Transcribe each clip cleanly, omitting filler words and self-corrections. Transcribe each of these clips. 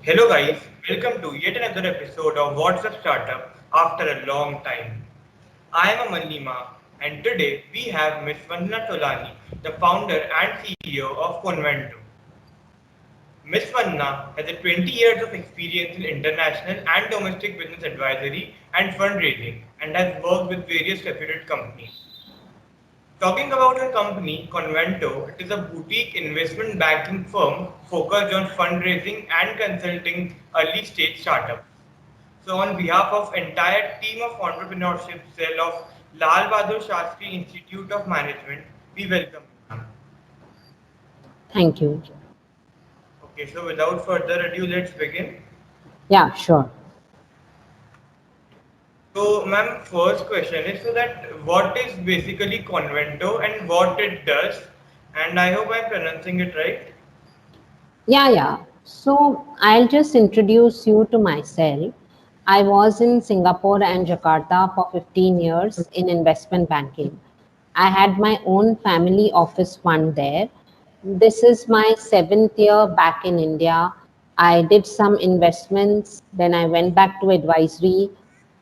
Hello guys, welcome to yet another episode of What's Up Startup after a long time. I am Amanima and today we have Ms. Vandana Tolani, the founder and CEO of Convanto. Ms. Vandana has a 20 years of experience in international and domestic business advisory and fundraising and has worked with various reputed companies. Talking about her company, Convanto, it is a boutique investment banking firm focused on fundraising and consulting early stage startups. So on behalf of entire team of entrepreneurship cell of Lal Bahadur Shastri Institute of Management, we welcome you, ma'am. Thank you. Okay, so without further ado, let's begin. Yeah, sure. So, ma'am, first question is so that what is basically Convento and what it does, and I hope I'm pronouncing it right. Yeah. So I'll just introduce you to myself. I was in Singapore and Jakarta for 15 years in investment banking. I had my own family office fund there. This is my seventh year back in India. I did some investments, then I went back to advisory.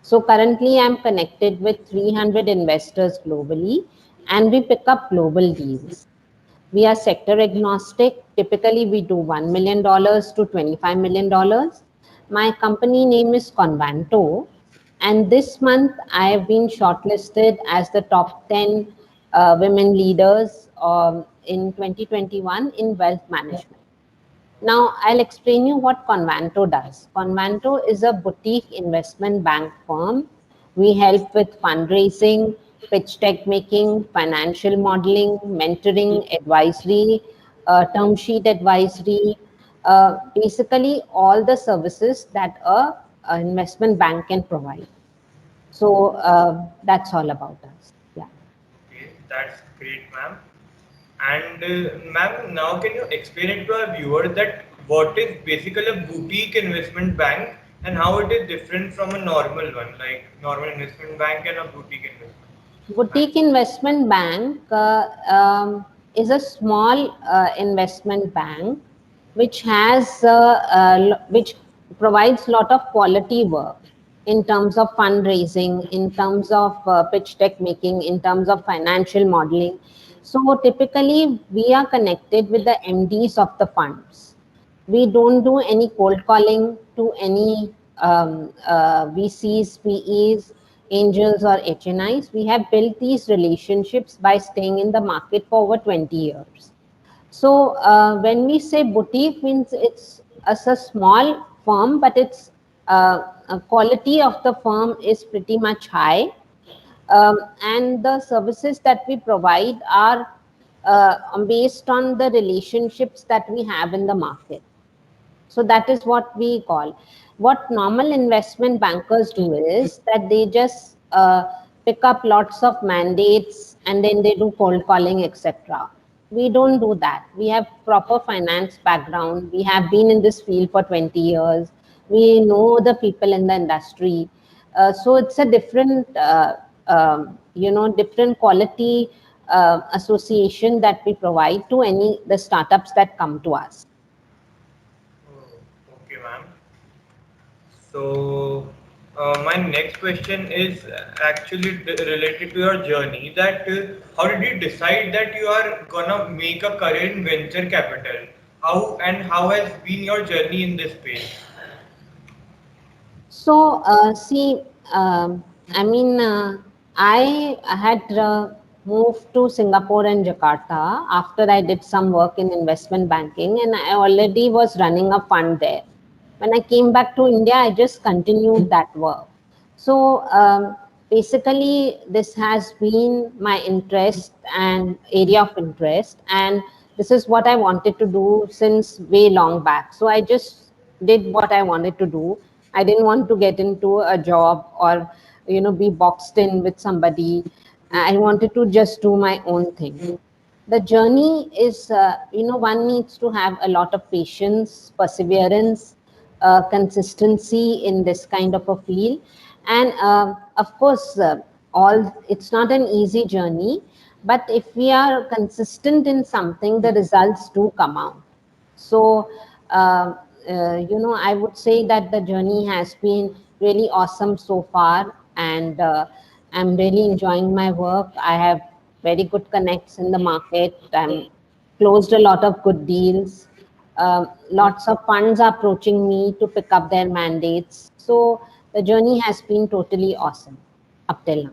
So currently I'm connected with 300 investors globally and we pick up global deals. We are sector agnostic. Typically, we do $1 million to $25 million. My company name is Convanto. And this month, I have been shortlisted as the top 10 women leaders in 2021 in wealth management. Now, I'll explain you what Convanto does. Convanto is a boutique investment bank firm. We help with fundraising, pitch deck making, financial modeling, mentoring, advisory, term sheet advisory, basically all the services that a investment bank can provide. So that's all about us. Yeah. Okay, that's great, ma'am. And ma'am, now can you explain it to our viewers that what is basically a boutique investment bank and how it is different from a normal one, like normal investment bank and a boutique investment bank? Boutique investment bank is a small investment bank which provides lot of quality work in terms of fundraising, in terms of pitch deck making, in terms of financial modeling. So typically, we are connected with the MDs of the funds. We don't do any cold calling to any VCs, PEs, angels, or HNIs. We have built these relationships by staying in the market for over 20 years. So when we say boutique, means it's a small firm, but its quality of the firm is pretty much high, and the services that we provide are based on the relationships that we have in the market. So that is what we call. What normal investment bankers do is that they just pick up lots of mandates and then they do cold calling, etc. We don't do that. We have proper finance background. We have been in this field for 20 years. We know the people in the industry. So it's a different, different quality association that we provide to any the startups that come to us. Oh, okay, ma'am. So, my next question is actually related to your journey. That how did you decide that you are gonna make a career in venture capital? How has been your journey in this space? So, see, I mean, I had moved to Singapore and Jakarta after I did some work in investment banking, and I already was running a fund there. When I came back to India, I just continued that work. So, basically, this has been my interest and area of interest, and this is what I wanted to do since way long back. So, I just did what I wanted to do. I didn't want to get into a job or be boxed in with somebody. I wanted to just do my own thing. The journey is, one needs to have a lot of patience, perseverance, consistency in this kind of a field, and of course, all it's not an easy journey. But if we are consistent in something, the results do come out. So I would say that the journey has been really awesome so far, and I'm really enjoying my work. I have very good connects in the market. I'm closed a lot of good deals. Lots of funds are approaching me to pick up their mandates. So the journey has been totally awesome up till now.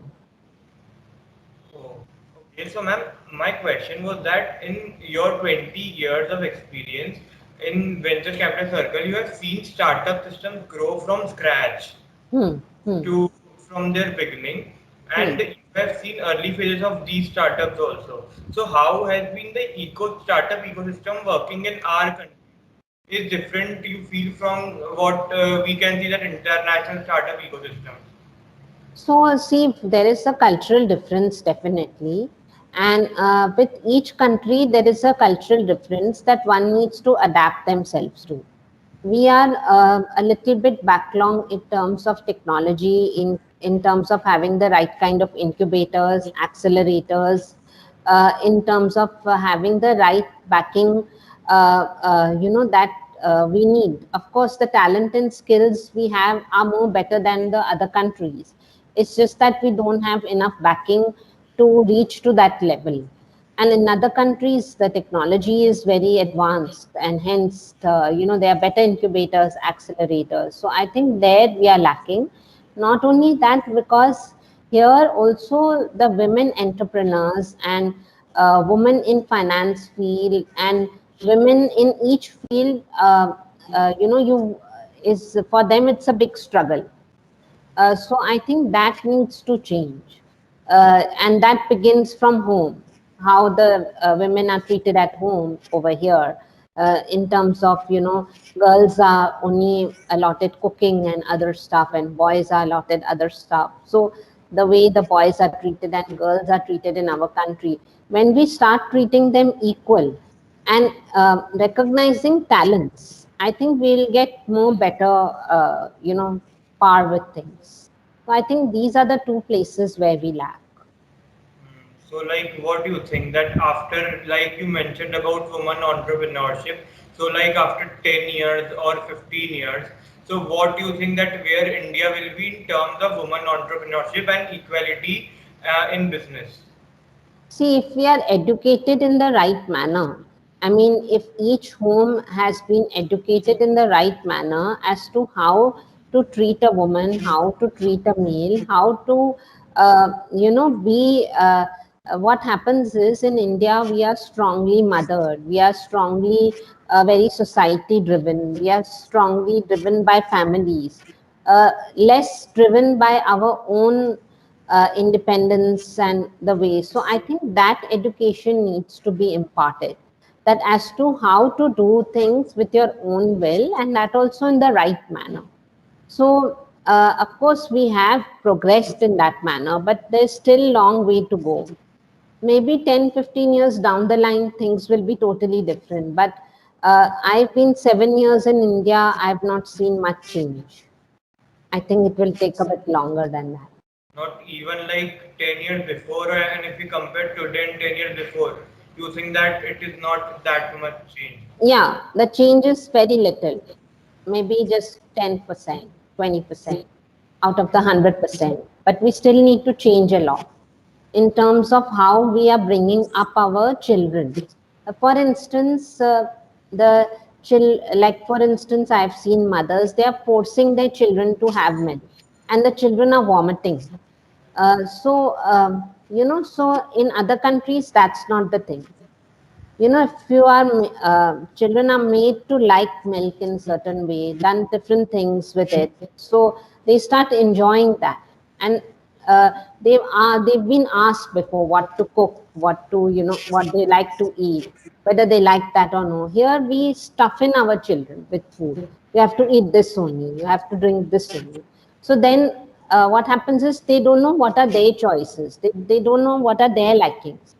Oh, okay. So, ma'am, my question was that in your 20 years of experience in venture capital circle, you have seen startup systems grow from scratch Hmm, hmm, to from their beginning, hmm. and you have seen early phases of these startups also. So, how has been the startup ecosystem working in our country? Is different you feel from what we can see that international startup ecosystem? So, see, there is a cultural difference definitely, and with each country, there is a cultural difference that one needs to adapt themselves to. We are a little bit backlog in terms of technology, in terms of having the right kind of incubators, accelerators, in terms of having the right backing, that we need. Of course, the talent and skills we have are more better than the other countries. It's just that we don't have enough backing to reach to that level. And in other countries, the technology is very advanced, and hence, there are better incubators, accelerators. So I think there we are lacking. Not only that, because here also the women entrepreneurs and women in finance field and women in each field, you is for them it's a big struggle. So I think that needs to change, and that begins from home. How the women are treated at home over here, in terms of girls are only allotted cooking and other stuff, and boys are allotted other stuff. So the way the boys are treated and girls are treated in our country, when we start treating them equal and recognizing talents, I think we'll get more better, par with things. So I think these are the two places where we lack. So, like, what do you think that after, like you mentioned about women entrepreneurship, so like after 10 years or 15 years, so what do you think that where India will be in terms of women entrepreneurship and equality in business? See, if we are educated in the right manner, I mean, if each home has been educated in the right manner as to how to treat a woman, how to treat a male, how to, be. What happens is in India, we are strongly mothered, we are strongly very society driven, we are strongly driven by families, less driven by our own independence and the way. So I think that education needs to be imparted. That as to how to do things with your own will, and that also in the right manner. So of course we have progressed in that manner, but there's still long way to go. Maybe 10, 15 years down the line, things will be totally different. But I've been 7 years in India, I've not seen much change. I think it will take a bit longer than that. Not even like 10 years before, and if we compare today and 10 years before, you think that it is not that much change? Yeah, the change is very little, maybe just 10%, 20% out of the 100%. But we still need to change a lot in terms of how we are bringing up our children. For instance, like for instance, I've seen mothers, they are forcing their children to have milk, and the children are vomiting. So in other countries, that's not the thing. If you are children are made to like milk in certain way, done different things with it, so they start enjoying that. And uh, they've been asked before what to cook, what to what they like to eat, whether they like that or no. Here we stuff in our children with food. You have to eat this only, you have to drink this only. So then what happens is they don't know what are their choices, they don't know what are their likings.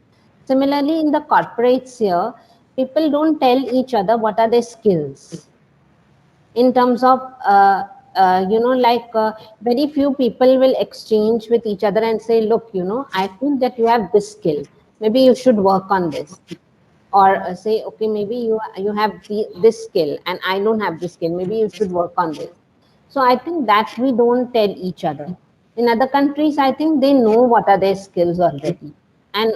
Similarly, in the corporate sphere, people don't tell each other what are their skills in terms of, very few people will exchange with each other and say, look, I feel that you have this skill. Maybe you should work on this. or say, okay, maybe you have this skill and I don't have this skill, maybe you should work on this. So I think that we don't tell each other. In other countries, I think they know what are their skills already, and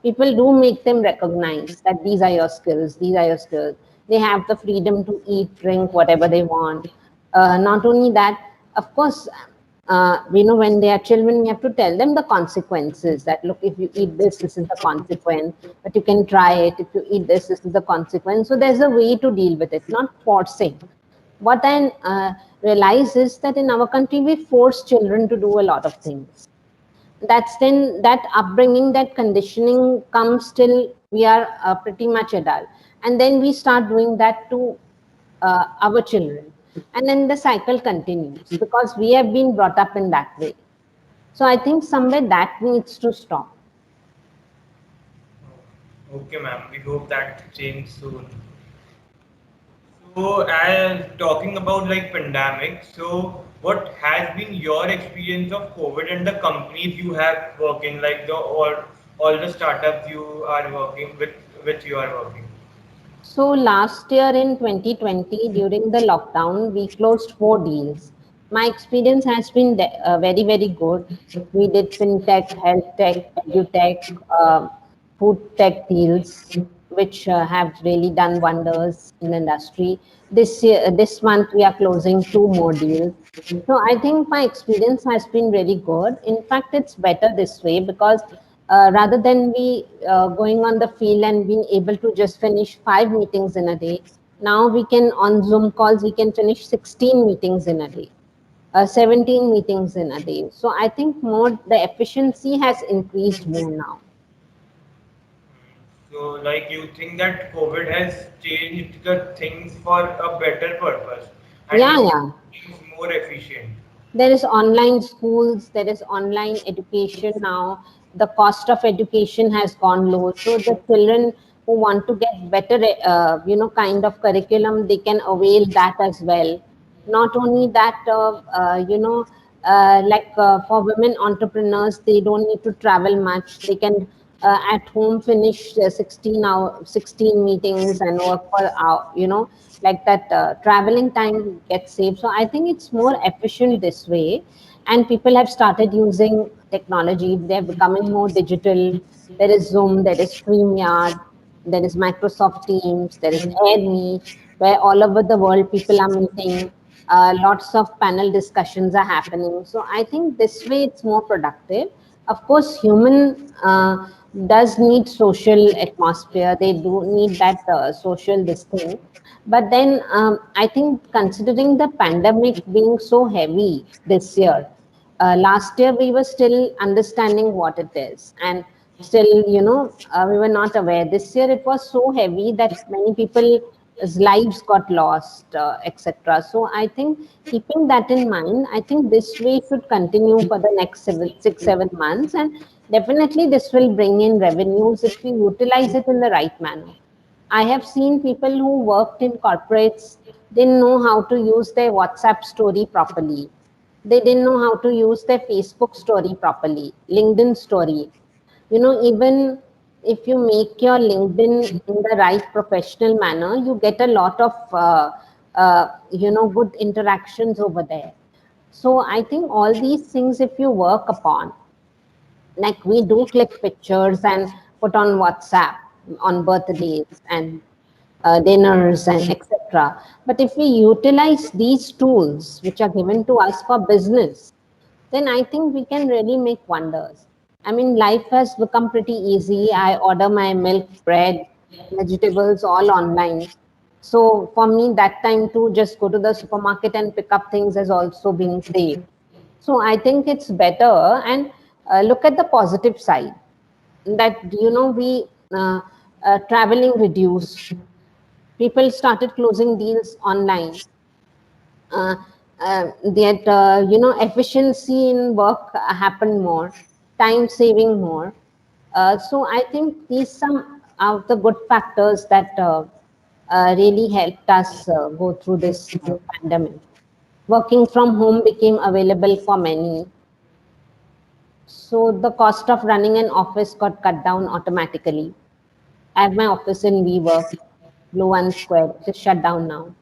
people do make them recognize that these are your skills, these are your skills. They have the freedom to eat, drink whatever they want. Not only that, of course, when they are children, we have to tell them the consequences, that look, if you eat this, this is the consequence, but you can try it. If you eat this, this is the consequence. So there's a way to deal with it, not forcing. What I realize is that in our country, we force children to do a lot of things. That's then that upbringing, that conditioning comes till we are pretty much adult. And then we start doing that to our children. And then the cycle continues because we have been brought up in that way. So I think somewhere that needs to stop. Okay, ma'am. We hope that change soon. So, as talking about like pandemic, so what has been your experience of COVID and the companies you have working, like the all the startups you are working with, which you are working? So last year in 2020, during the lockdown, we closed 4 deals. My experience has been very, very good. We did fintech, health tech, edutech, food tech deals, which have really done wonders in the industry. This month, we are closing 2 more deals. So I think my experience has been really good. In fact, it's better this way because rather than we going on the field and being able to just finish 5 meetings in a day, now we can on Zoom calls we can finish 16 meetings in a day, 17 meetings in a day. So I think more the efficiency has increased more now. So, like you think that COVID has changed the things for a better purpose and Yeah, made yeah. things more efficient. There is online schools, there is online education now. The cost of education has gone low, so the children who want to get better kind of curriculum, they can avail that as well. Not only that, for women entrepreneurs, they don't need to travel much. They can at home finish 16 meetings and work for hour, like that. Traveling time gets saved. So I think it's more efficient this way, and people have started using technology. They're becoming more digital. There is Zoom, there is StreamYard, there is Microsoft Teams, there is AirMe, where all over the world people are meeting. Lots of panel discussions are happening. So I think this way it's more productive. Of course, human does need social atmosphere. They do need that social this thing. But then I think considering the pandemic being so heavy this year, last year we were still understanding what it is, and still, we were not aware. This year it was so heavy that many people's lives got lost, etc. So I think keeping that in mind, I think this way should continue for the next 6, 7 months, and definitely this will bring in revenues if we utilize it in the right manner. I have seen people who worked in corporates didn't know how to use their WhatsApp story properly. They didn't know how to use their Facebook story properly, LinkedIn story. Even if you make your LinkedIn in the right professional manner, you get a lot of, good interactions over there. So I think all these things, if you work upon, like we do click pictures and put on WhatsApp on birthdays and dinners and etc. But if we utilize these tools which are given to us for business, then I think we can really make wonders. I mean, life has become pretty easy. I order my milk, bread, vegetables all online. So for me, that time to just go to the supermarket and pick up things has also been saved. So I think it's better, and look at the positive side, that we traveling reduced. People started closing deals online. uh, that efficiency in work happened more, time saving more. So I think these some of the good factors that really helped us go through this pandemic. Working from home became available for many, so the cost of running an office got cut down automatically. I have my office in WeWork, Blue One Square, which is shut down now.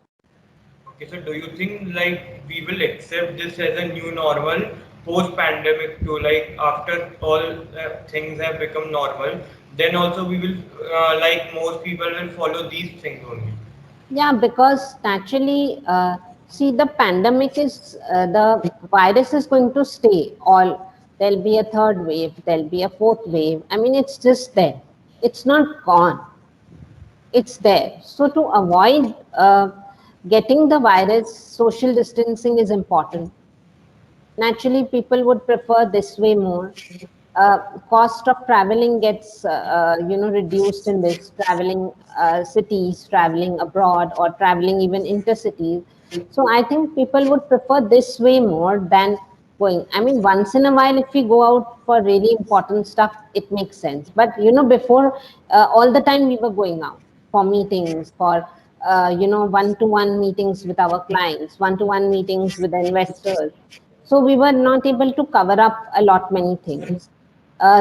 Okay, so do you think like we will accept this as a new normal post-pandemic too? Like after all things have become normal, then also we will like most people will follow these things only. Yeah, because naturally, see, the pandemic is the virus is going to stay. All there'll be a third wave, there'll be a fourth wave. I mean, it's just there. It's not gone. It's there. So to avoid getting the virus, social distancing is important. Naturally, people would prefer this way more. Cost of traveling gets reduced in this traveling cities, traveling abroad, or traveling even intercities. So I think people would prefer this way more than going. I mean, once in a while, if we go out for really important stuff, it makes sense. But before, all the time we were going out for meetings, for one-to-one meetings with our clients, one-to-one meetings with the investors. So we were not able to cover up a lot many things.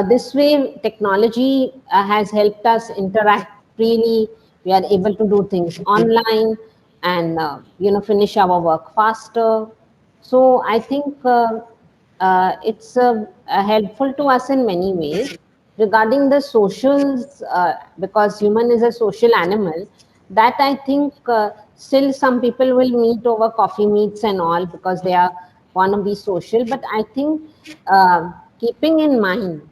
This way, technology has helped us interact freely. We are able to do things online and finish our work faster. So I think it's helpful to us in many ways. Regarding the socials, because human is a social animal, that I think still some people will meet over coffee meets and all because they are want to be social. But I think keeping in mind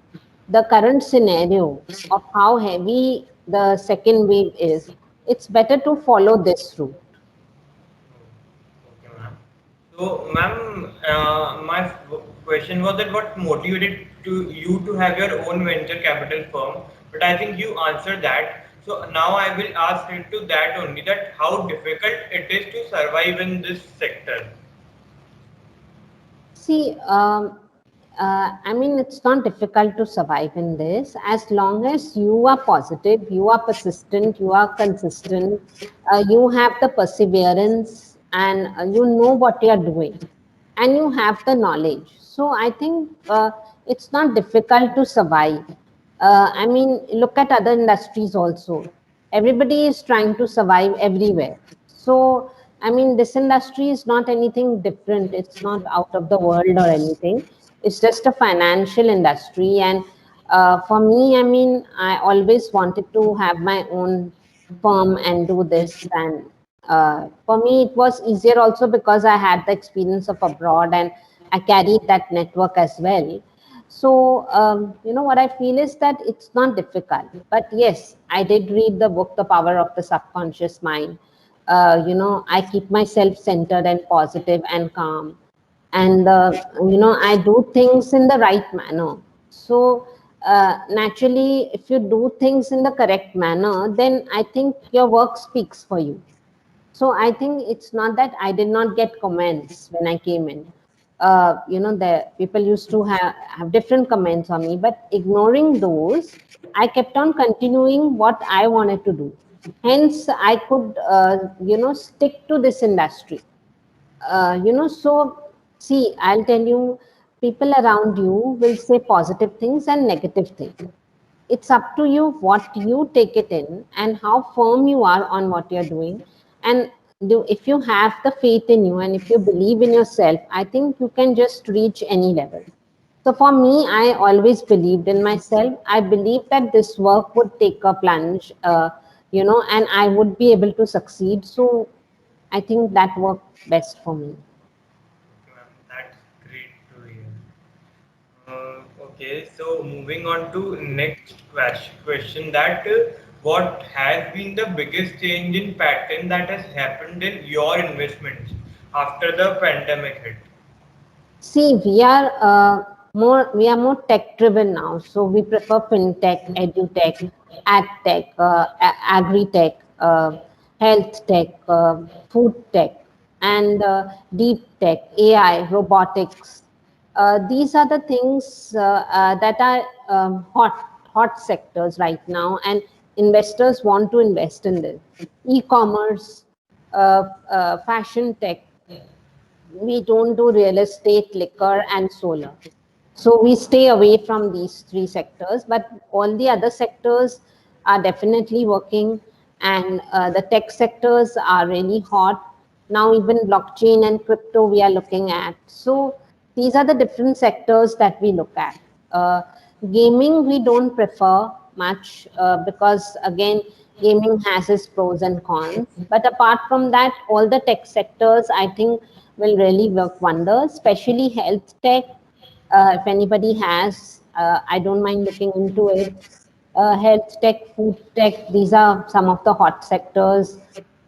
the current scenario of how heavy the second wave is, it's better to follow this route. Okay, ma'am. So, ma'am, my question was that what motivated to you to have your own venture capital firm? But I think you answered that. So now I will ask into that only that how difficult it is to survive in this sector. See, I mean, it's not difficult to survive in this as long as you are positive, you are persistent, you are consistent, you have the perseverance, and you know what you are doing, and you have the knowledge. So I think it's not difficult to survive. I mean, look at other industries also. Everybody is trying to survive everywhere. So, I mean, this industry is not anything different. It's not out of the world or anything. It's just a financial industry. And for me, I mean, I always wanted to have my own firm and do this. And for me, it was easier also because I had the experience of abroad and I carried that network as well. So, what I feel is that it's not difficult. But yes, I did read the book, The Power of the Subconscious Mind. I keep myself centered and positive and calm. And, I do things in the right manner. So, naturally, if you do things in the correct manner, then I think your work speaks for you. So I think it's not that I did not get comments when I came in. The people used to have different comments on me, but ignoring those, I kept on continuing what I wanted to do. Hence, I could, stick to this industry. So see, I'll tell you, people around you will say positive things and negative things. It's up to you what you take it in and how firm you are on what you're doing. And if you have the faith in you and if you believe in yourself, I think you can just reach any level. So for me, I always believed in myself. I believed that this work would take a plunge, and I would be able to succeed. So I think that worked best for me. Okay, ma'am, that's great to hear. Okay, so moving on to next question that what has been the biggest change in pattern that has happened in your investments after the pandemic hit? See, we are more tech driven now. So we prefer fintech, edutech, ad tech, agri tech, health tech, food tech, and deep tech, AI, robotics. These are the things that are hot sectors right now, and investors want to invest in this. E-commerce, fashion tech, we don't do real estate, liquor, and solar. So we stay away from these three sectors, but all the other sectors, are definitely working, and the tech sectors are really hot. Now even blockchain and crypto we are looking at. So these are the different sectors that we look at. Uh, Gaming we don't prefer much because again gaming has its pros and cons. But apart from that, all the tech sectors I think will really work wonders, especially health tech. If anybody has, I don't mind looking into it. Health tech, food tech, these are some of the hot sectors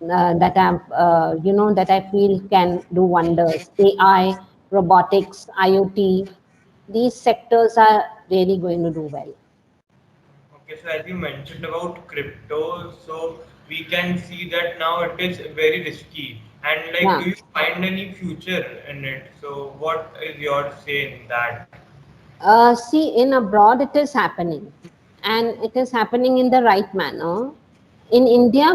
that have, that I feel can do wonders. AI, robotics, IoT, these sectors are really going to do well. Okay, so as you mentioned about crypto, so we can see that now it is very risky. And like, Yeah. do you find any future in it? So what is your say in that? See, in abroad, it is happening, and it is happening in the right manner. In India,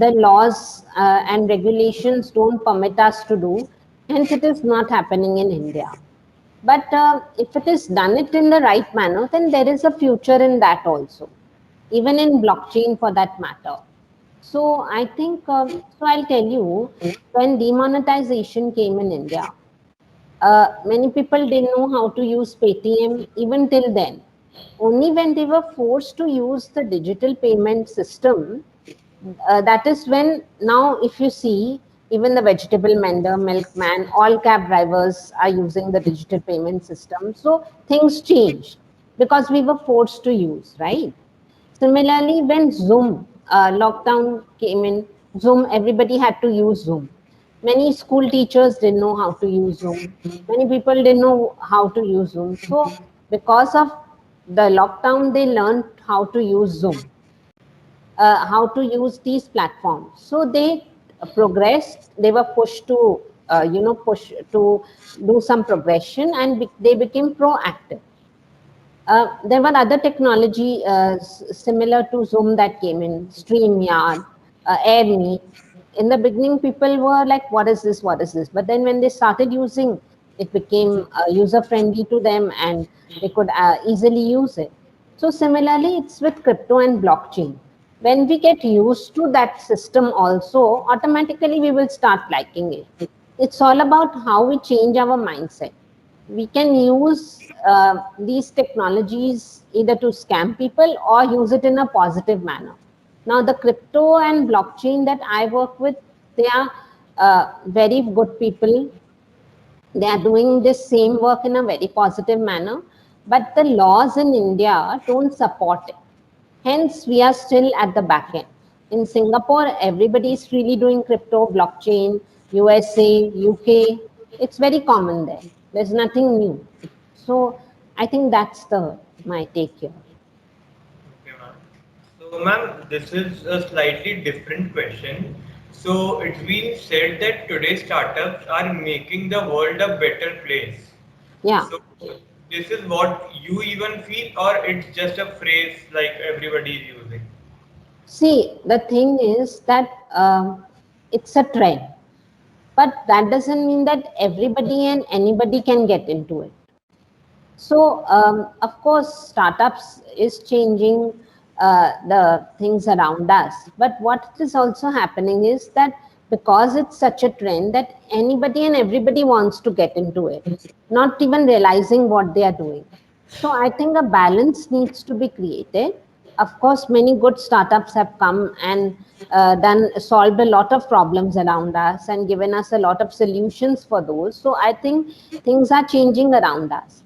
the laws and regulations don't permit us to do, hence it is not happening in India. But if it is done it in the right manner, then there is a future in that also, even in blockchain for that matter. So I think, so I'll tell you, when demonetization came in India, many people didn't know how to use Paytm even till then. Only when they were forced to use the digital payment system, that is when now, if you see, even the vegetable vendor, milkman, all cab drivers are using the digital payment system. So things changed because we were forced to use, right? Similarly, when Zoom lockdown came in, Zoom, everybody had to use Zoom. Many school teachers didn't know how to use Zoom. Many people didn't know how to use Zoom. So, because of the lockdown, they learned how to use Zoom, how to use these platforms. So they progressed. They were pushed to, push to do some progression, and they became proactive. There were other technology similar to Zoom that came in, StreamYard, AirMeet. In the beginning, people were like, "What is this? What is this?" But then when they started using, it became user friendly to them, and they could easily use it. So similarly, it's with crypto and blockchain. When we get used to that system, also automatically we will start liking it. It's all about how we change our mindset. We can use these technologies either to scam people or use it in a positive manner. Now, the crypto and blockchain that I work with, they are very good people. They are doing this same work in a very positive manner, but the laws in India don't support it. Hence, we are still at the back end. In Singapore, everybody is really doing crypto, blockchain, USA, UK. It's very common there. There's nothing new. So I think that's the my take here. Okay, ma'am. So, ma'am, this is a slightly different question. So, it's been said that today's startups are making the world a better place. Yeah. So, this is what you even feel, or it's just a phrase like everybody is using? See, the thing is that it's a trend, but that doesn't mean that everybody and anybody can get into it. So, of course, startups is changing the things around us. But what is also happening is that because it's such a trend that anybody and everybody wants to get into it, not even realizing what they are doing. So, I think a balance needs to be created. Of course, many good startups have come and done solved a lot of problems around us and given us a lot of solutions for those. So, I think things are changing around us,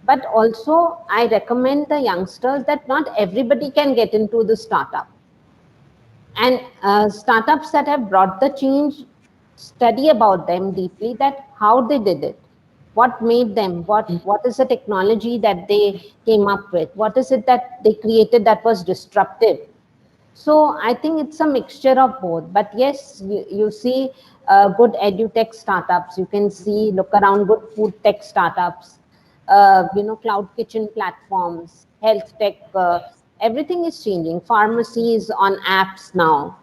but also I recommend the youngsters that not everybody can get into the startup, and startups that have brought the change, study about them deeply, that how they did it, what made them, what is the technology that they came up with, what is it that they created that was disruptive. So I think it's a mixture of both. But yes, you see good edutech startups. You can see, look around, good food tech startups. Cloud kitchen platforms, health tech. Everything is changing. Pharmacies on apps now.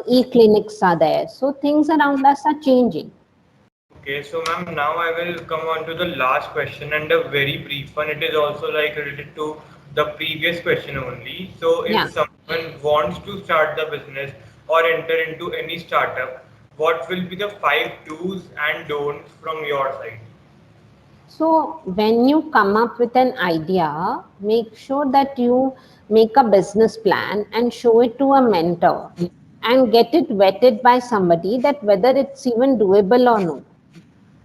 E-clinics are there. So things around us are changing. Okay, so ma'am, now I will come on to the last question and a very brief one. It is also like related to the previous question only. So if Yeah. someone wants to start the business or enter into any startup, what will be the five do's and don'ts from your side? So when you come up with an idea, make sure that you make a business plan and show it to a mentor and get it vetted by somebody that whether it's even doable or not.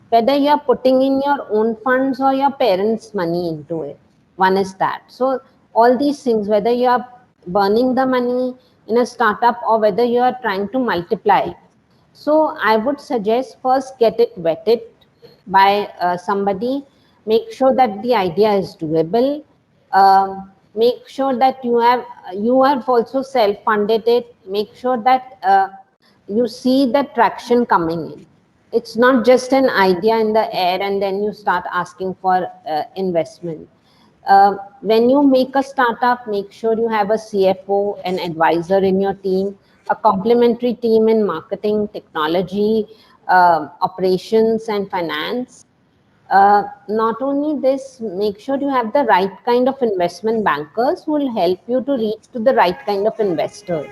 Whether you're putting in your own funds or your parents' money into it. One is that. So all these things, whether you are burning the money in a startup or whether you are trying to multiply it. So I would suggest first get it vetted by somebody. Make sure that the idea is doable. Make sure that you have also self-funded it. Make sure that you see the traction coming in. It's not just an idea in the air and then you start asking for investment. When you make a startup, make sure you have a CFO, an advisor in your team, a complementary team in marketing, technology, operations, and finance. Not only this, make sure you have the right kind of investment bankers who will help you to reach to the right kind of investors.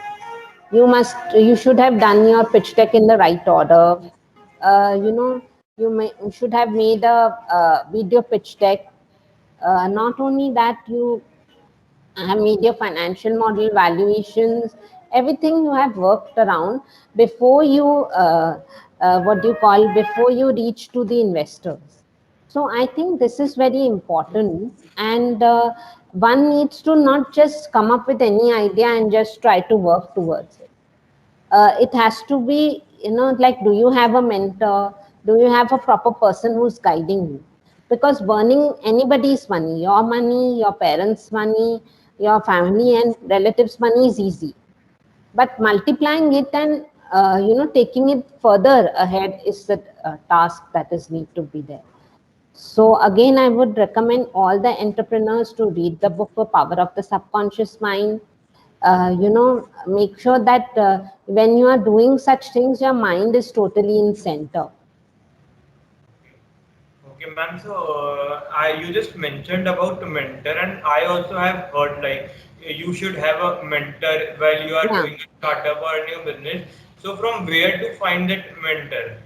You should have done your pitch deck in the right order. You know, you should have made a, video pitch deck. Not only that, you have made your financial model valuations, everything you have worked around before you, what do you call, before you reach to the investors. So I think this is very important, and one needs to not just come up with any idea and just try to work towards it. It has to be, like, do you have a mentor? Do you have a proper person who's guiding you? Because burning anybody's money, your parents' money, your family and relatives' money is easy. But multiplying it and, taking it further ahead is the task that is need to be there. So again, I would recommend all the entrepreneurs to read the book The Power of the Subconscious Mind. Make sure that when you are doing such things, your mind is totally in center. Okay, ma'am. So, you just mentioned about the mentor, and I also have heard like you should have a mentor while you are Yeah. doing a startup or a new business. So, from where to find that mentor?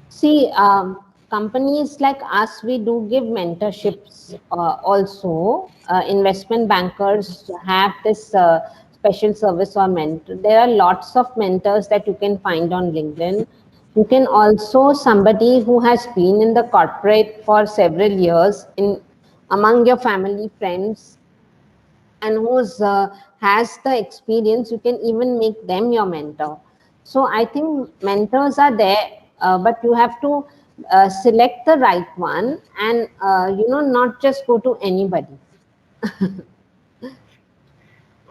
See, companies like us, we do give mentorships also. Investment bankers have this special service or mentor. There are lots of mentors that you can find on LinkedIn. You can also somebody who has been in the corporate for several years in among your family, friends, and who's has the experience. You can even make them your mentor. So I think mentors are there, but you have to select the right one and not just go to anybody.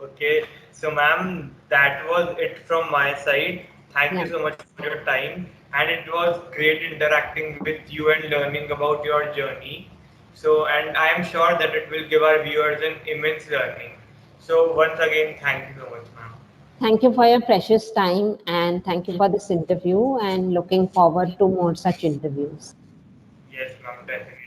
Okay, so ma'am, that was it from my side. Thank Yeah. you so much for your time, and it was great interacting with you and learning about your journey. So, and I am sure that it will give our viewers an immense learning. So, once again, thank you so much, ma'am. Thank you for your precious time and thank you for this interview and looking forward to more such interviews. Yes, ma'am, definitely.